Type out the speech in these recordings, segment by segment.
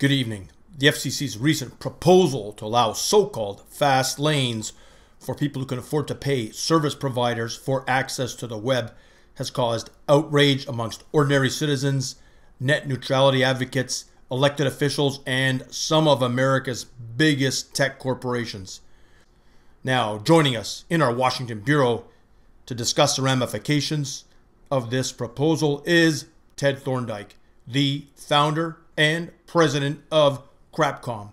Good evening. The FCC's recent proposal to allow so-called fast lanes for people who can afford to pay service providers for access to the web has caused outrage amongst ordinary citizens, net neutrality advocates, elected officials, and some of America's biggest tech corporations. Now, joining us in our Washington bureau to discuss the ramifications of this proposal is Ted Thorndyke, the founder and president of Crapcom,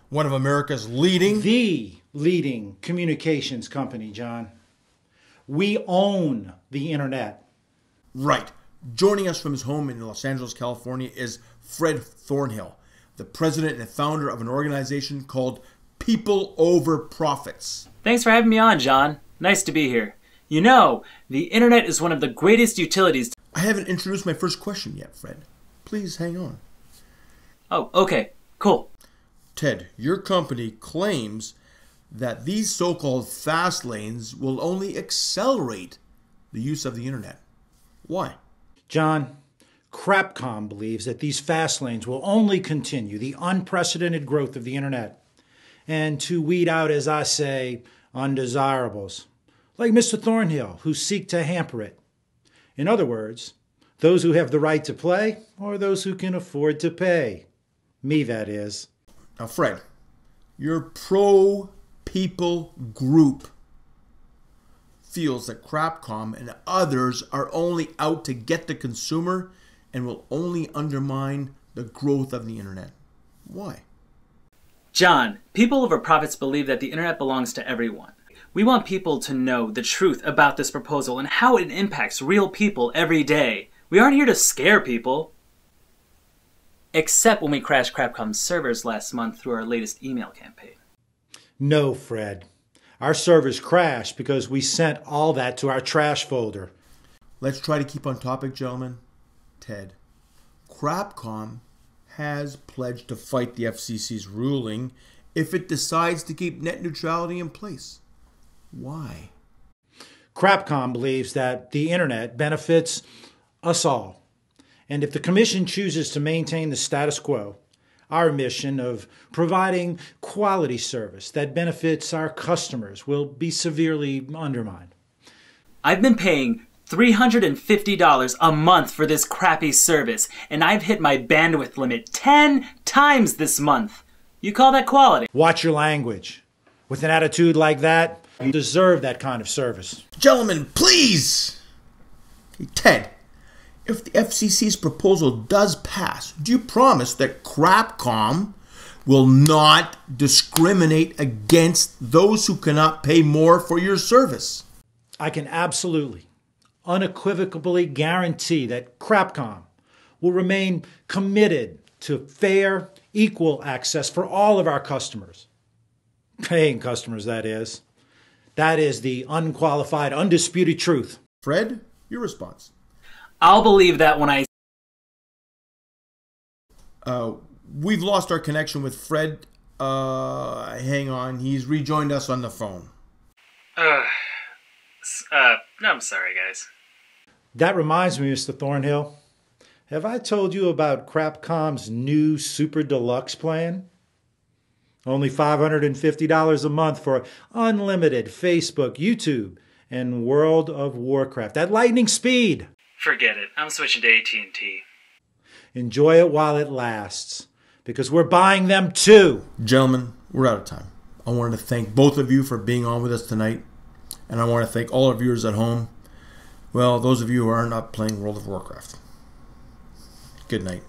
one of America's The leading communications company, John. We own the internet. Right. Joining us from his home in Los Angeles, California is Fred Thornhill, the president and founder of an organization called People Over Profits. Thanks for having me on, John. Nice to be here. You know, the internet is one of the greatest utilities. I haven't introduced my first question yet, Fred. Please hang on. Oh, okay. Cool. Ted, your company claims that these so-called fast lanes will only accelerate the use of the internet. Why? John, Crapcom believes that these fast lanes will only continue the unprecedented growth of the internet and to weed out, as I say, undesirables, like Mr. Thornhill, who seek to hamper it. In other words, those who have the right to play or those who can afford to pay. Me, that is. Now, Fred, your pro-people group feels that Crapcom and others are only out to get the consumer and will only undermine the growth of the internet. Why? John, People Over Profits believe that the internet belongs to everyone. We want people to know the truth about this proposal and how it impacts real people every day. We aren't here to scare people. Except when we crashed Crapcom's servers last month through our latest email campaign. No, Fred. Our servers crashed because we sent all that to our trash folder. Let's try to keep on topic, gentlemen. Ted, Crapcom has pledged to fight the FCC's ruling if it decides to keep net neutrality in place. Why? Crapcom believes that the internet benefits us all. And if the Commission chooses to maintain the status quo, our mission of providing quality service that benefits our customers will be severely undermined. I've been paying $350 a month for this crappy service, and I've hit my bandwidth limit 10 times this month. You call that quality? Watch your language. With an attitude like that, you deserve that kind of service. Gentlemen, please! Hey, Ted, if the FCC's proposal does pass, do you promise that Crapcom will not discriminate against those who cannot pay more for your service? I can absolutely, unequivocally guarantee that Crapcom will remain committed to fair, equal access for all of our customers. Paying customers, that is. That is the unqualified, undisputed truth. Fred, your response. I'll believe that when I... We've lost our connection with Fred. Hang on. He's rejoined us on the phone. No, I'm sorry, guys. That reminds me, Mr. Thornhill. Have I told you about Crapcom's new Super Deluxe plan? Only $550 a month for unlimited Facebook, YouTube, and World of Warcraft at lightning speed. Forget it. I'm switching to AT&T. Enjoy it while it lasts, because we're buying them too. Gentlemen, we're out of time. I wanted to thank both of you for being on with us tonight, and I want to thank all our viewers at home. Well, those of you who are not playing World of Warcraft. Good night.